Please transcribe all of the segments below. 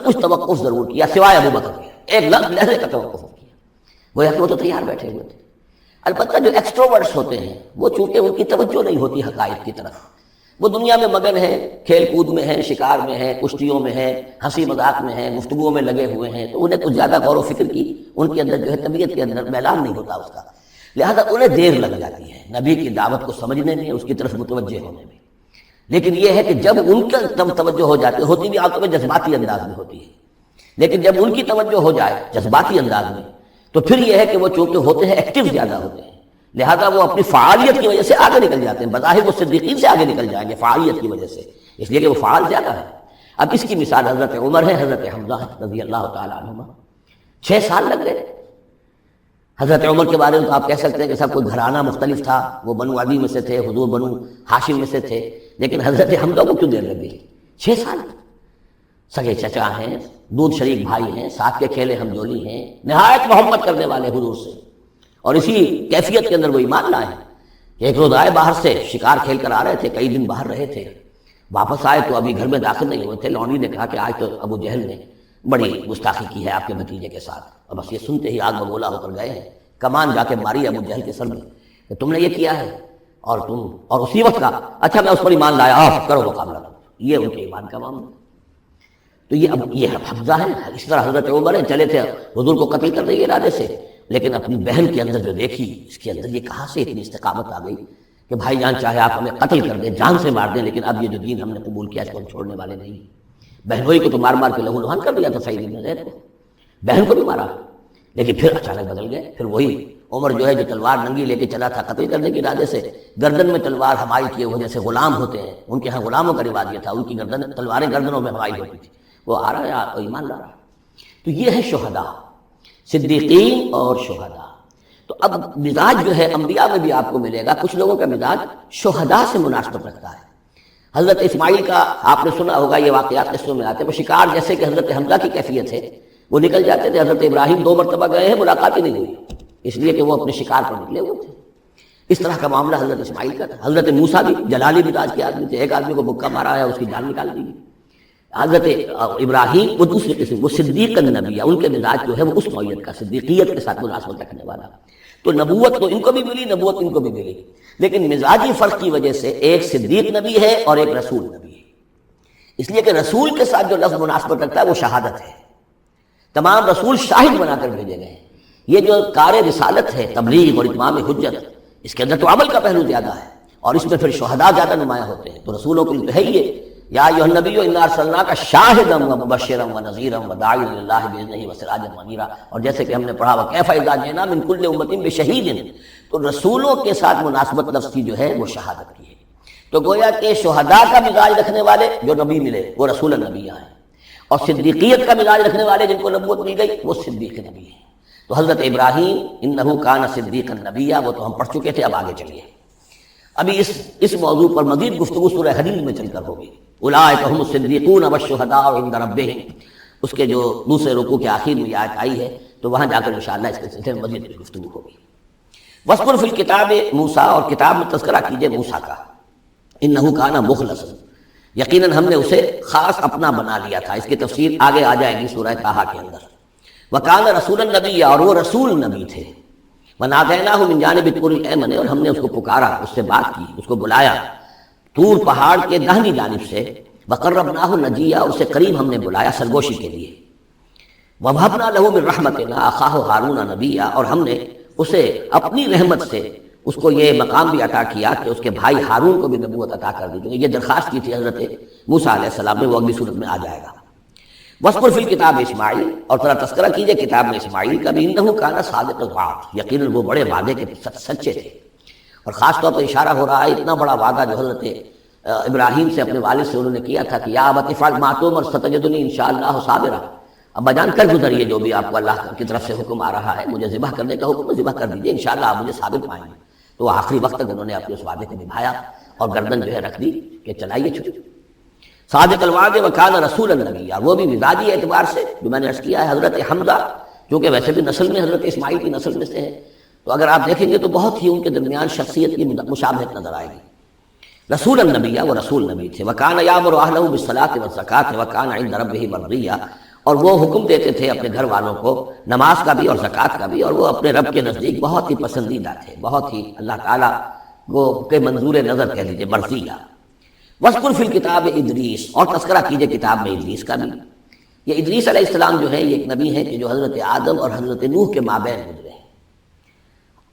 کچھ توقف ضرور کیا سوائے ابو بکر کے، ایک لحظے کا توقف کیا، گویا کہ وہ تو تیار بیٹھے ہوئے تھے۔ البتہ جو ایکسٹروورٹس ہوتے ہیں وہ چونکہ ان کی توجہ نہیں ہوتی حقائق کی طرف، وہ دنیا میں مگن ہیں، کھیل کود میں ہیں، شکار میں ہیں، کشتیوں میں ہیں، ہنسی مذاق میں ہیں، گفتگوؤں میں لگے ہوئے ہیں، تو انہیں کچھ زیادہ غور و فکر کی ان کے اندر جو ہے طبیعت کے اندر میلان نہیں ہوتا اس کا، لہذا انہیں دیر لگ جاتی ہے نبی کی دعوت کو سمجھنے میں، اس کی طرف متوجہ ہونے میں۔ لیکن یہ ہے کہ جب ان کا توجہ ہو جاتی ہوتی بھی عام طور پہ جذباتی انداز میں ہوتی ہے، لیکن جب ان کی توجہ ہو جائے جذباتی انداز میں تو پھر یہ ہے کہ وہ چونکہ ہوتے ہیں ایکٹیو زیادہ ہوتے ہیں، لہذا وہ اپنی فعالیت کی وجہ سے آگے نکل جاتے ہیں، بظاہر وہ صدیقین سے آگے نکل جائیں گے فعالیت کی وجہ سے، اس لیے کہ وہ فعال زیادہ ہے۔ اب اس کی مثال حضرت عمر ہے، حضرت حمزہ رضی اللہ تعالیٰ عنہما، 6 سال لگ گئے۔ حضرت عمر کے بارے میں تو آپ کہہ سکتے ہیں کہ سب کوئی گھرانہ مختلف تھا، وہ بنو عدی میں سے تھے، حضور بنو ہاشم میں سے تھے، لیکن حضرت حمزہ کو کیوں دیر لگ گئی؟ 6 سال، سگے چچا ہیں، دودھ شریک بھائی ہیں، ساتھ کے کھیلے ہم جولی ہیں، نہایت محبت کرنے والے حضور سے، اور اسی کیفیت کے اندر وہ ایمان لائے ہیں کہ ایک روز آئے باہر سے، شکار کھیل کر آ رہے تھے، کئی دن باہر رہے تھے، واپس آئے تو ابھی گھر میں داخل نہیں ہوئے تھے، لونڈی نے کہا کہ آج تو ابو جہل نے بڑی گستاخی کی ہے آپ کے بھتیجے کے ساتھ، اور بس یہ سنتے ہی آگ بگولا ہو کر گئے ہیں، کمان جا کے ماری ابو جہل کے سر میں کہ تم نے یہ کیا ہے، اور اسی وقت کہا اچھا میں اس پر ایمان لایا، آپ کرو مقابلہ کرو، یہ ان کے ایمان کا معاملہ۔ تو یہ حمزہ ہے، اس طرح حضرت عمر ہیں، چلے تھے حضور کو قتل کرنے کے ارادے سے، لیکن اپنی بہن کے اندر جو دیکھی، اس کے اندر یہ کہاں سے اتنی استقامت آ گئی کہ بھائی جان چاہے آپ ہمیں قتل کر دیں، جان سے مار دیں، لیکن اب یہ جو دین ہم نے قبول کیا اس کو ہم چھوڑنے والے نہیں۔ بہنوئی کو تو مار مار کے لہو لہان کر دیا تھا سعید بن زید کو، بہن کو بھی مارا، لیکن پھر اچانک بدل گئے، پھر وہی عمر جو ہے جو تلوار ننگی لے کے چلا تھا قتل کرنے کے ارادے سے، گردن میں تلوار حمایل کیے ہوئے، جیسے غلام ہوتے ہیں ان کے ہاں غلاموں کا رواج یہ تھا، ان کی گردن تلواریں گردنوں میں حمایل ہوتی تھی، وہ آ رہا ہے اور ایمان لا رہا ہے۔ تو یہ ہے شہداء، صدیقین اور شہداء۔ تو اب مزاج جو ہے انبیاء میں بھی آپ کو ملے گا، کچھ لوگوں کا مزاج شہداء سے مناسبت رکھتا ہے۔ حضرت اسماعیل کا آپ نے سنا ہوگا، یہ واقعات قصوں میں آتے ہیں، وہ شکار جیسے کہ حضرت حمزہ کی کیفیت ہے، وہ نکل جاتے تھے، حضرت ابراہیم 2 مرتبہ گئے ہیں، ملاقات ہی نہیں ہوئی، اس لیے کہ وہ اپنے شکار پر نکلے ہوئے تھے۔ اس طرح کا معاملہ حضرت اسماعیل کا تھا۔ حضرت موسیٰ بھی جلالی مزاج کے آدمی تھے، ایک آدمی کو مکہ مارا ہے، اس کی جان نکال دی۔ حضرت ابراہیم وہ دوسری قسم، وہ صدیق النبی، ان کے مزاج جو ہے وہ اس نوعیت کا، صدیقیت کے ساتھ مناسبت رکھنے والا۔ تو نبوت تو ان کو بھی ملی، نبوت ان کو بھی ملی، لیکن مزاجی فرق کی وجہ سے ایک صدیق نبی ہے اور ایک رسول نبی ہے، اس لیے کہ رسول کے ساتھ جو لفظ مناسبت رکھتا ہے وہ شہادت ہے۔ تمام رسول شاہد بنا کر بھیجے گئے ہیں۔ یہ جو کار رسالت ہے، تبلیغ اور اتمام حجت، اس کے اندر تو عمل کا پہلو زیادہ ہے، اور اس میں پھر شہداء زیادہ نمایاں ہوتے ہیں۔ تو رسولوں کے لیے ہے یہ یا ایھا النبی انا ارسلناک شاہدا ومبشرا ونذیرا وداعیا الی اللہ باذنہ وسراجا منیرا، اور جیسے کہ ہم نے پڑھا وکیف اذا جئنا من کل امۃ بشہید، تو رسولوں کے ساتھ مناسبت لفظ کی جو ہے وہ شہادت کی ہے۔ تو گویا کہ شہداء کا مزاج رکھنے والے جو نبی ملے وہ رسول النبیہ ہیں، اور صدیقیت کا مزاج رکھنے والے جن کو نبوت مل گئی وہ صدیق نبی ہیں۔ تو حضرت ابراہیم انہ کان صدیقا نبیہ، وہ تو ہم پڑھ چکے تھے، اب آگے چلیے۔ ابھی اس موضوع پر مزید گفتگو سورہ حدید میں چل کر ہوگی۔ اولئک ھم الصدیقون والشہداء عند ربہم، اس کے جو دوسرے رکوع کے آخر میں یہ آیت آئی ہے، تو وہاں جا کر انشاءاللہ اس کے سلسلے میں مزید گفتگو ہوگی۔ وَاذْکُرْ فِی الکتاب موسیٰ، اور کتاب میں تذکرہ کیجئے موسیٰ کا، انہ کان مخلصا، یقیناً ہم نے اسے خاص اپنا بنا لیا تھا۔ اس کی تفسیر آگے آ جائے گی سورہ طٰہٰ کے اندر۔ وَکَانَ رَسُولًا نَبِیًّا، اور وہ رسول نبی تھے۔ وَنَادَیْنَاهُ مِن جَانِبِ الطُّورِ الْأَیْمَنِ، اور ہم نے اس کو پکارا، اس سے بات کی، اس کو بلایا طور پہاڑ کے داہنی جانب سے۔ وَقَرَّبْنَاهُ نَجِیًّا، اسے قریب ہم نے بلایا سرگوشی کے لیے۔ وَوَهَبْنَا لَهُ مِن رَحْمَتِنَا أَخَاهُ هَارُونَ نَبِیًّا، اور ہم نے اسے اپنی رحمت سے اس کو یہ مقام بھی عطا کیا کہ اس کے بھائی ہارون کو بھی نبوت عطا کر دی۔ یہ درخواست کی تھی حضرت موسیٰ علیہ السلام نے، وہ اگلی صورت میں آ جائے گا۔ وَاذْکُرْ فِی الکتاب اسماعیل، اور ذرا تذکرہ کیجئے کتاب میں اسماعیل کا بھی، انہ کان صادق الوعد، یقیناً وہ بڑے وعدے کے سچے تھے۔ اور خاص طور پر اشارہ ہو رہا ہے اتنا بڑا وعدہ جو حضرت ابراہیم سے اپنے والد سے انہوں نے کیا تھا کہ یا ابت افعل ما تؤمر ستجدنی ان شاء اللہ صابرا، ابا جان کر گزریے جو بھی آپ کو اللہ کی طرف سے حکم آ رہا ہے، مجھے ذبح کرنے کا حکم ہے، ذبح کر دیجیے، انشاءاللہ آپ مجھے صابر پائیں گے۔ تو آخری وقت تک انہوں نے اپنے اس وعدے کو نبھایا اور گردن جو ہے رکھ دی کہ چلائیے چھٹی۔ صادق الوعد وکان رسول النبی، وہ بھی مزاجی اعتبار سے جو میں نے عرض کیا ہے، حضرت حمزہ چونکہ ویسے بھی نسل میں حضرت اسماعیل کی نسل میں سے ہیں، تو اگر آپ دیکھیں گے تو بہت ہی ان کے درمیان شخصیت کی مشابہت نظر آئے گی۔ رسول النبی، وہ رسول نبی تھے۔ وکان یامر اہلہ بالصلاۃ والزکاۃ وکان عند ربہ مرضیہ، اور وہ حکم دیتے تھے اپنے گھر والوں کو نماز کا بھی اور زکوٰۃ کا بھی، اور وہ اپنے رب کے نزدیک بہت ہی پسندیدہ تھے، بہت ہی اللہ تعالیٰ کو کے منظور نظر کہہ لیجیے، مرضیہ۔ وَاذْكُرْ فِي الْكِتَابِ ادریس، اور تذکرہ کیجیے کتاب میں ادریس کا بھی۔ یہ ادریس علیہ السلام جو ہے یہ ایک نبی ہے کہ جو حضرت آدم اور حضرت نوح کے مابین گزرے ہیں۔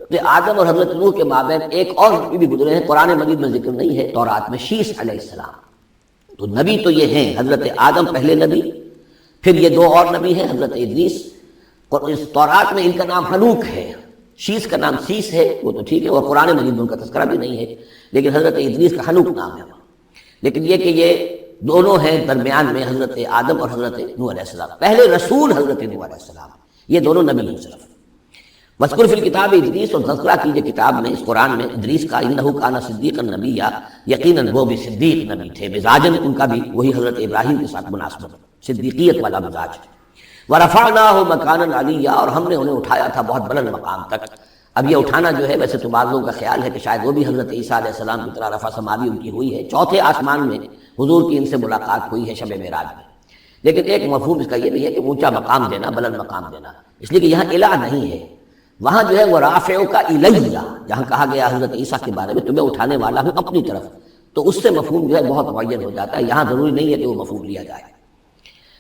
حضرت آدم اور حضرت نوح کے مابین ایک اور نبی بھی گزرے ہیں، قرآن مجید میں ذکر نہیں ہے، تورات میں، شیس علیہ السلام۔ تو نبی تو یہ ہیں، حضرت آدم پہلے نبی، پھر یہ دو اور نبی ہیں حضرت ادریس، اور اس تورات میں ان کا نام ہنوک ہے، شیس کا نام سیس ہے، وہ تو ٹھیک ہے، اور قرآن مجید میں ان کا تذکرہ بھی نہیں ہے، لیکن حضرت ادریس کا ہنوک نام ہے۔ لیکن یہ کہ یہ دونوں ہیں درمیان میں حضرت آدم اور حضرت نوح علیہ السلام، پہلے رسول حضرت نوح علیہ السلام، یہ دونوں نبی ہیں صرف۔ وَاذْكُرْ فِي الْكِتَابِ ادریس، اور تذکرہ کیجیے کتاب میں، اس قرآن میں، ادریس کا، اِنَّهُ كَانَ صِدِّيقًا نَبِيًّا، یقیناً وہ بھی صدیق نبی تھے، مزاجاً ان کا بھی وہی حضرت ابراہیم کے ساتھ مناسبت، صدیقیت والا مزاج۔ وَرَفَعْنَاهُ مَكَانًا عَلِيًّا، اور ہم نے انہیں اٹھایا تھا بہت بلند مقام تک۔ اب یہ اٹھانا جو ہے، ویسے تو بعض لوگوں کا خیال ہے کہ شاید وہ بھی حضرت عیسیٰ علیہ السلام کی طرح رفع سماوی ان کی ہوئی ہے، چوتھے آسمان میں حضور کی ان سے ملاقات ہوئی ہے شب معراج میں۔ لیکن ایک مفہوم اس کا یہ بھی ہے کہ اونچا مقام دینا، بلند مقام دینا، اس لیے کہ یہاں الہ نہیں ہے، وہاں جو ہے وہ رافعک الیہ، جہاں کہا گیا حضرت عیسیٰ کے بارے میں تمہیں اٹھانے والا ہوں اپنی طرف، تو اس سے مفہوم جو ہے بہت معین ہو جاتا ہے، یہاں ضروری نہیں ہے کہ وہ مفہوم لیا جائے۔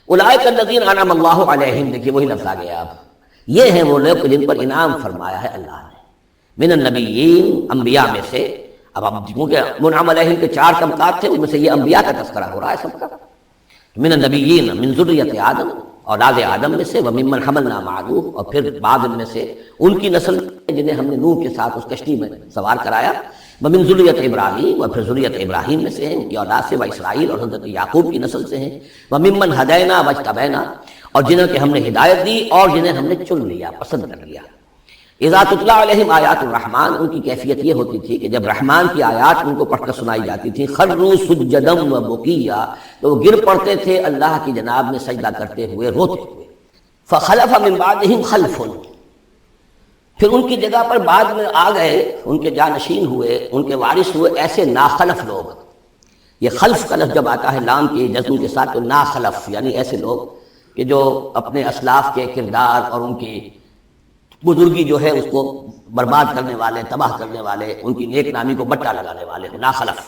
اولئک الذین انعم اللہ علیہم، دیکھیے وہی لفظ آ گیا، اب یہ ہیں وہ لوگ جن پر انعام فرمایا ہے اللہ نے، من النبیین، انبیاء میں سے۔ اب کیونکہ منعم علیہم کے 4 طبقات تھے، ان میں سے یہ انبیاء کا تذکرہ ہو رہا ہے سب کا۔ من النبیین، من ذریۃ آدم، اولاد آدم میں سے، وممن حملنا مع نوح، اور پھر بعد ان میں سے ان کی نسل جنہیں ہم نے نوح کے ساتھ اس کشتی میں سوار کرایا، ومن ذریۃ ابراہیم، اور پھر ذریۃ ابراہیم میں سے ہیں، ان کی اولاد سے، واسرائیل، اور حضرت یعقوب کی نسل سے ہیں، وممن ہدینا واجتبینا، اور جنہیں کہ ہم نے ہدایت دی اور جنہیں ہم نے چن لیا، پسند کر لیا۔ اذا تتلی علیہم آیات الرحمن، ان کی کیفیت یہ ہوتی تھی کہ جب رحمان کی آیات ان کو پڑھ کر سنائی جاتی تھی، خروا سجدا وبکیا، تو وہ گر پڑتے تھے اللہ کی جناب میں سجدہ کرتے ہوئے، روتے ہوئے۔ فخلف من بعدہم خلف، پھر ان کی جگہ پر بعد میں آ گئے، ان کے جانشین ہوئے، ان کے وارث ہوئے ایسے ناخلف لوگ۔ یہ خلف کا لفظ جب آتا ہے لام کی جزم کے ساتھ، تو ناخلف یعنی ایسے لوگ کہ جو اپنے اسلاف کے کردار اور ان کی بزرگی جو ہے اس کو برباد کرنے والے، تباہ کرنے والے، ان کی نیک نامی کو بٹا لگانے والے، ناخلف۔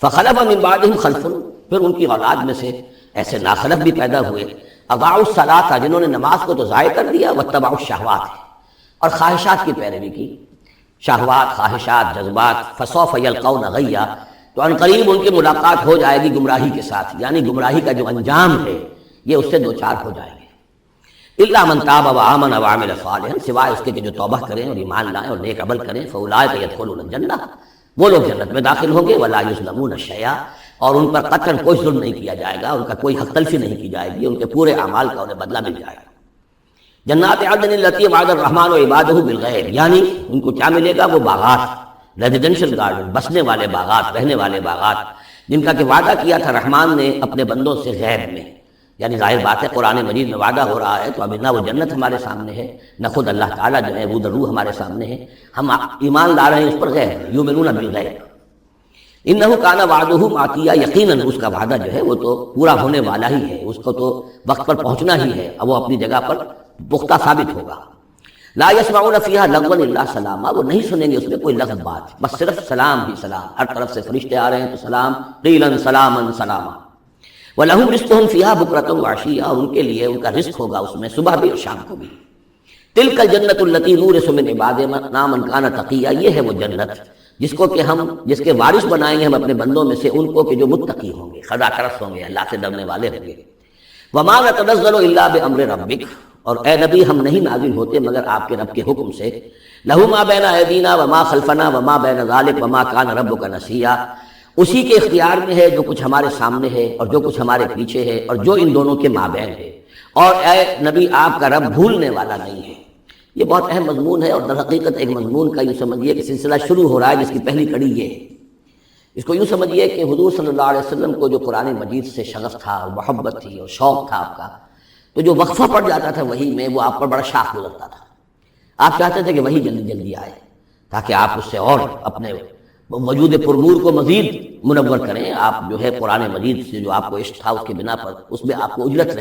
فخلف من بعدہم خلف، پھر ان کی اولاد میں سے ایسے ناخلف بھی پیدا ہوئے، اضاعوا الصلاۃ، جنہوں نے نماز کو تو ضائع کر دیا، واتبعوا الشہوات، اور خواہشات کی پیروی کی، شہوات، خواہشات، جذبات، فسوف یلقون غیا، تو ان قریب ان کی ملاقات ہو جائے گی گمراہی کے ساتھ، یعنی گمراہی کا جو انجام ہے یہ اس سے دوچار ہو جائیں گے۔ الا من تاب وآمن وعمل صالحا، سوائے اس کے کہ جو توبہ کریں اور ایمان لائیں اور نیک عمل کریں، فاولئک يدخلون الجنہ، وہ لوگ جنت میں داخل ہوں گے، ولا یظلمون شیئا، اور ان پر قطعاً کوئی ظلم نہیں کیا جائے گا، ان کا کوئی حق تلفی نہیں کی جائے گی، ان کے پورے اعمال کا انہیں بدلہ مل جائے گا۔ جنات عدن التی وعد الرحمن وعبادہ بالغیب، یعنی ان کو کیا ملے گا؟ وہ باغات، ریزیڈینشل گارڈن، بسنے والے باغات، رہنے والے باغات، جن کا کہ وعدہ کیا تھا رحمان نے اپنے بندوں سے غیب میں، یعنی ظاہر بات ہے قرآن مجید میں وعدہ ہو رہا ہے، تو ابھی نہ وہ جنت ہمارے سامنے ہے، نہ خود اللہ تعالیٰ جو ہے وہ روح ہمارے سامنے ہے، ہم ایمان لا رہے ہیں اس پر غیب، یؤمنون بالغیب۔ انہ کان وعدہ ماتیا، یقیناً اس کا وعدہ جو ہے وہ تو پورا ہونے والا ہی ہے، اس کو تو وقت پر پہنچنا ہی ہے، اب وہ اپنی جگہ پر پختہ ثابت ہوگا۔ لا یسمعون فیہا لغوا الا سلاما، وہ نہیں سنیں گے اس میں کوئی لغو بات، بس صرف سلام ہی سلام، ہر طرف سے فرشتے آ رہے ہیں تو سلام، قیلا سلاما سلاما۔ وَلَهُمْ رِزْقُهُمْ فِيهَا بُكْرَةً وَعَشِيًّا، اور ان کے لیے ان کا رزق ہوگا اس میں صبح بھی اور شام کو بھی۔ تِلْكَ الْجَنَّةُ الَّتِي نُورِثُ مِنْ عِبَادِنَا مَنْ كَانَ تَقِيًّا، یہ ہے وہ جنت جس کو کہ ہم، جس کے وارث بنائیں گے ہم اپنے بندوں میں سے ان کو کہ جو متقی ہوں گے، خدا ترس ہوں گے، اللہ سے ڈرنے والے ہوں گے۔ وَمَا نَتَنَزَّلُ إِلَّا بِأَمْرِ رَبِّكَ، اور اے نبی ہم نہیں نازل ہوتے مگر آپ کے رب کے حکم سے۔ لَهُ مَا بَيْنَ أَيْدِينَا وَمَا خَلْفَنَا وَمَا بَيْنَ ذَلِكَ وَمَا كَانَ رَبُّكَ نَسِيًّا، اسی کے اختیار میں ہے جو کچھ ہمارے سامنے ہے اور جو کچھ ہمارے پیچھے ہے اور جو ان دونوں کے مابین ہے، اور اے نبی آپ کا رب بھولنے والا نہیں ہے۔ یہ بہت اہم مضمون ہے، اور در حقیقت ایک مضمون کا یوں سمجھیے کہ سلسلہ شروع ہو رہا ہے جس کی پہلی کڑی یہ ہے۔ اس کو یوں سمجھیے کہ حضور صلی اللہ علیہ وسلم کو جو قرآن مجید سے شغف تھا اور محبت تھی اور شوق تھا آپ کا، تو جو وقفہ پڑ جاتا تھا وہی میں، وہ آپ پر بڑا شاق گزرتا تھا، آپ چاہتے تھے کہ وہی جلدی جلدی آئے تاکہ آپ اس سے اور اپنے وجود پرنور کو مزید منور کریں۔ آپ جو ہے قرآن مجید سے جو آپ کو عشق تھا اس کے بنا پر اس میں آپ کو اجرت رہے۔